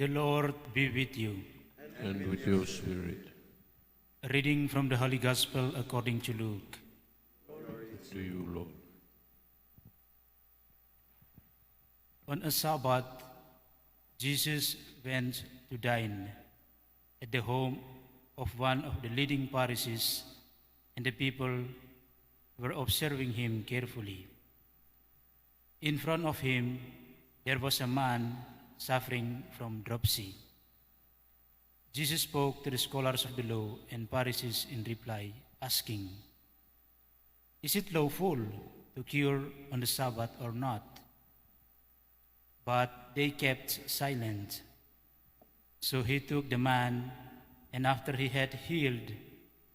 The Lord be with you. And with your spirit. A reading from the Holy Gospel according to Luke. To you, Lord. On a Sabbath, Jesus went to dine at the home of one of the leading Pharisees, and the people were observing him carefully. In front of him, there was a man suffering from dropsy. Jesus spoke to the scholars of the law and Pharisees in reply, asking, "Is it lawful to cure on the Sabbath or not?" But they kept silent. So he took the man, and after he had healed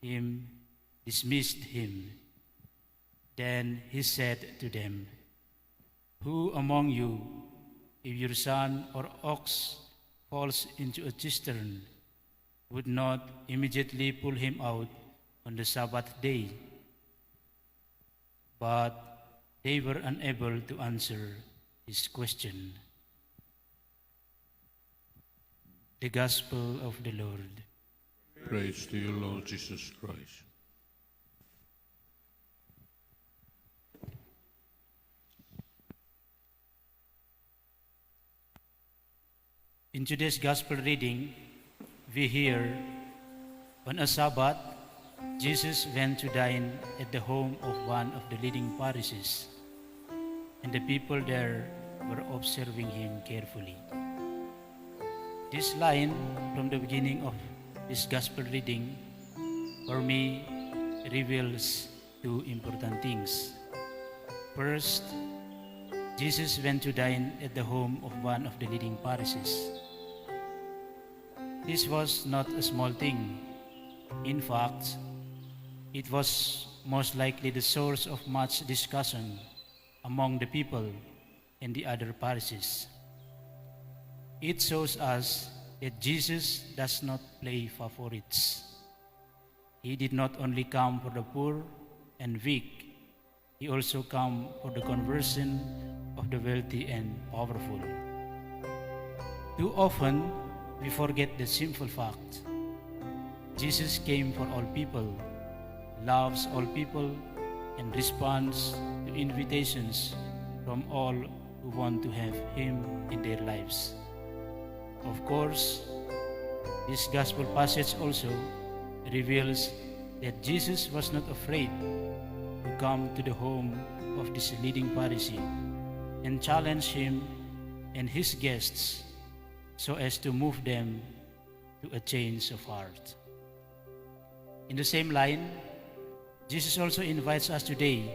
him, dismissed him. Then he said to them, "Who among you, if your son or ox falls into a cistern, would not immediately pull him out on the Sabbath day?" But they were unable to answer his question. The Gospel of the Lord. Praise to you, Lord Jesus Christ. In today's Gospel reading, we hear, on a Sabbath, Jesus went to dine at the home of one of the leading Pharisees, and the people there were observing him carefully. This line from the beginning of this Gospel reading, for me, reveals two important things. First, Jesus went to dine at the home of one of the leading Pharisees. This was not a small thing. In fact, it was most likely the source of much discussion among the people and the other Pharisees. It shows us that Jesus does not play favorites. He did not only come for the poor and weak, he also came for the conversion of the wealthy and powerful. Too often, we forget the simple fact. Jesus came for all people, loves all people, and responds to invitations from all who want to have him in their lives. Of course, this gospel passage also reveals that Jesus was not afraid to come to the home of this leading Pharisee and challenge him and his guests so as to move them to a change of heart. In the same line, Jesus also invites us today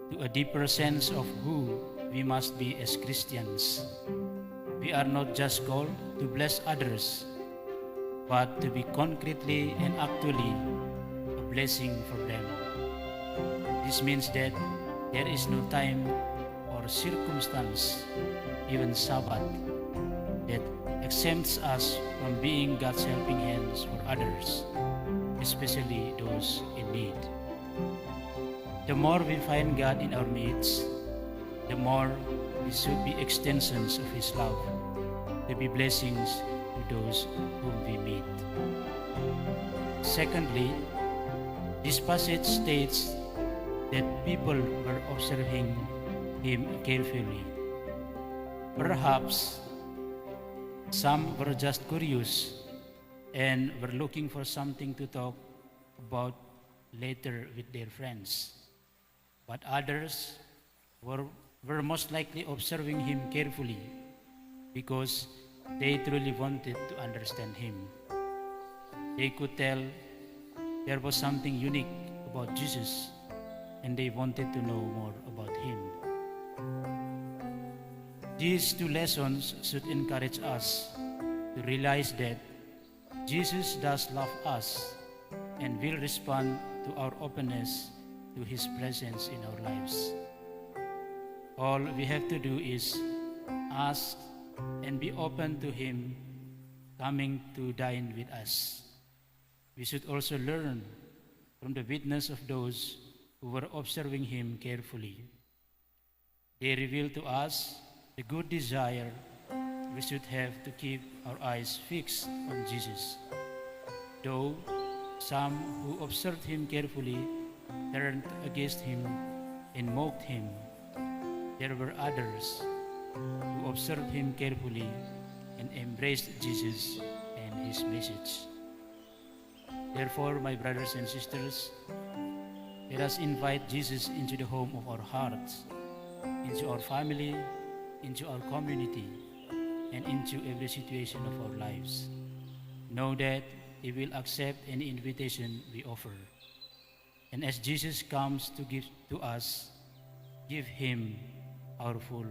to a deeper sense of who we must be as Christians. We are not just called to bless others, but to be concretely and actually a blessing for them. This means that there is no time or circumstance, even Sabbath, that exempts us from being God's helping hands for others, especially those in need. The more we find God in our midst, the more we should be extensions of His love, to be blessings to those whom we meet. Secondly, this passage states that people were observing him carefully. Perhaps some were just curious and were looking for something to talk about later with their friends. But others were most likely observing him carefully because they truly wanted to understand him. They could tell there was something unique about Jesus, and they wanted to know more about him. These two lessons should encourage us to realize that Jesus does love us and will respond to our openness to His presence in our lives. All we have to do is ask and be open to Him coming to dine with us. We should also learn from the witness of those who were observing Him carefully. They reveal to us the good desire we should have to keep our eyes fixed on Jesus. Though some who observed him carefully turned against him and mocked him, there were others who observed him carefully and embraced Jesus and his message. Therefore, my brothers and sisters, let us invite Jesus into the home of our hearts, into our family, into our community, and into every situation of our lives. Know that He will accept any invitation we offer. And as Jesus comes to give to us, give Him our full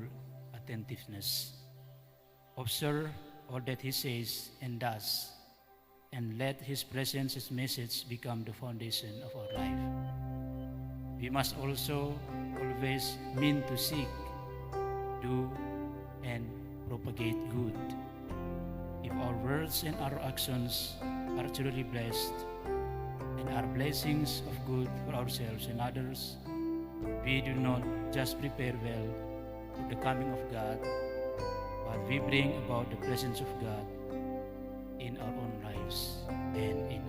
attentiveness. Observe all that He says and does, and let His presence, His message become the foundation of our life. We must also always mean to seek, do, and propagate good. If our words and our actions are truly blessed and are blessings of good for ourselves and others, we do not just prepare well for the coming of God, but we bring about the presence of God in our own lives and in